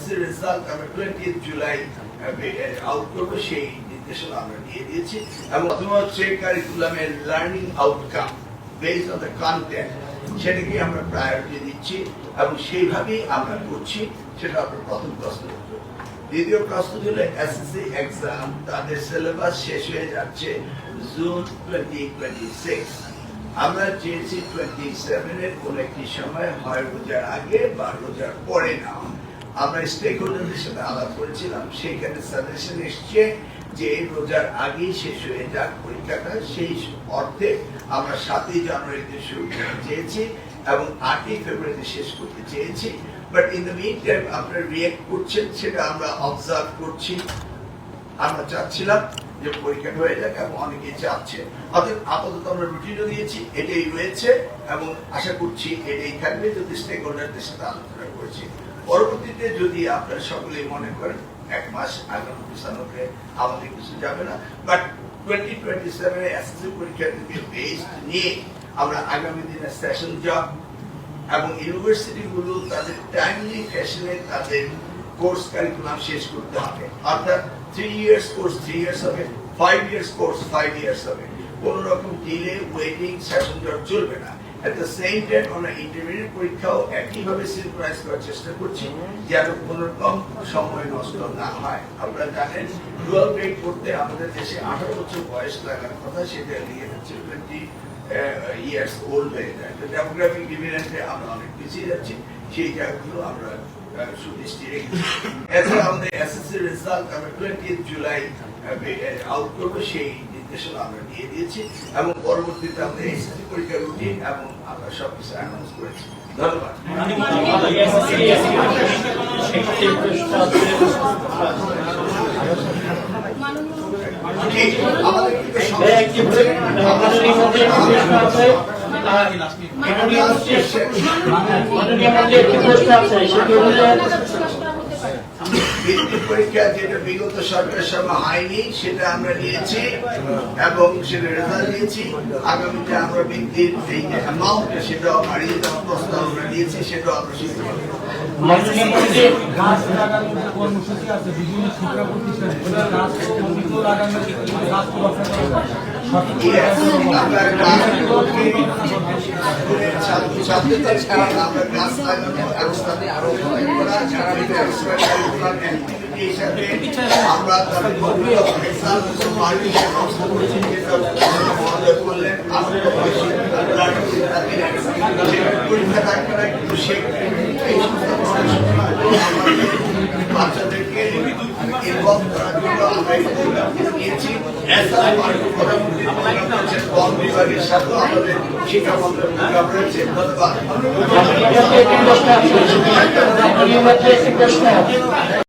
SSC result আমরা 20 July out করব, সেই নির্দেশনা আমরা দিয়ে দিয়েছি। এবং প্রথম হচ্ছে কারিকুলামের learning outcome based on the content, সেটাকে আমরা প্রায়োরিটি দিচ্ছি এবং সেইভাবেই আমরা করছি। সেটা আপনার প্রথম প্রশ্ন। দ্বিতীয় প্রশ্ন হলো এসএসসি এক্সাম, তাদের সিলেবাস শেষ হয়ে যাচ্ছে জুন 2026। আমরা চেয়েছি 27 এর কোন একটি সময়, হয় রোজার আগে বা রোজার পরে না। আমরা স্টেক হোল্ডারদের সাথে আলাপ করেছিলাম, সেইখানে সাজেশন এসছে যে রোজার আগেই শেষ হয়ে যাক পরীক্ষাটা। সেই অর্থে আমরা 7ই জানুয়ারিতে শুরু করতে চেয়েছি এবং 8ই ফেব্রুয়ারিতে শেষ করতে চেয়েছি। But in the meantime আপনারা রিয়েক্ট করছেন, সেটা আমরা অবজার্ভ করছি। আমরা চাচ্ছিলাম যে পরীক্ষাটা হয়ে যাক এবং অনেকেই চাচ্ছে। অর্থাৎ আপাতত আমরা রুটিনও দিয়েছি, এটাই রয়েছে এবং আশা করছি এটাই থাকবে, যদি স্টেক হোল্ডারদের সাথে আলোচনা করেছি। পরবর্তীতে যদি আপনারা সকলেই মনে করেন 1 মাস আগামী পিছানোকে আমাদের কিছু যাবে না, বাট 2027 এসএসসি পরীক্ষা থেকে বেসড নিয়ে আমরা আগামী দিনে সেশন জব এবং ইউনিভার্সিটি গুলো তাদের টাইমলি ফ্যাশনে তাদের কোর্স কারিকুলাম শেষ করতে হবে। অর্থাৎ 3 ইয়ার্স কোর্স 3 ইয়ার্স হবে, 5 ইয়ার্স কোর্স 5 ইয়ার্স হবে। কোন রকম ডিলে ওয়েটিং সেশন জব চলবে না। এট দ্য সেম টাইম আমরা ইন্টারমিডিয়েট পরীক্ষাও একইভাবে সিনক্রোনাইজ করার চেষ্টা করছি, যেন কোন রকম সময় নষ্ট না হয়। আপনারা জানেন ডুয়াল গ্রেড করতে আমাদের দেশে 18 বছর বয়স লাগার কথা, সেটা নিয়ে হচ্ছে 20 ইয়ার্স ওল্ড হয়ে যায়। ডেমোগ্রাফিক ডিভিডেন্ডে আমরা অনেক পিছিয়ে যাচ্ছি, সেই জায়গাগুলো আমরা সুদৃষ্টি রেখেছি। এছাড়া আমাদের এসএসসি রেজাল্ট আমরা 20 জুলাই আউট করবো, সেই নির্দেশনা আমরা দিয়ে দিয়েছি এবং পরবর্তীতে আমরা এসএসসি পরীক্ষার রুটিন এবং আমরা সবকিছু অ্যানাউন্স করেছি। ধন্যবাদ। পরীক্ষা যেটা বিগত সরকারের সময় হয়নি, সেটা আমরা নিয়েছি এবং সেটা রেজাল্ট দিয়েছি। আগামীতে আমরা বৃদ্ধির এই যে অ্যামাউন্ট, সেটাও বাড়িয়ে দেওয়ার প্রস্তাব আমরা দিয়েছি, সেটাও আমরা সিদ্ধান্ত নেব। গাছ লাগানোর কর্মসূচি আছে বিভিন্ন শিক্ষা প্রতিষ্ঠানে, ছাত্রছাত্রীদের ছাড়া আমরা গাছ লাগানোর ব্যবস্থা আরো করা হিসাবে আমরা তাদের করলেন পরীক্ষা থাকবে না, কিন্তু বাচ্চাদেরকে ইনভলভ করার জন্য আমরা নিয়েছি। বন বিভাগের সাথেও আমাদের শিক্ষা মন্ত্রণালয় রয়েছে। ধন্যবাদ।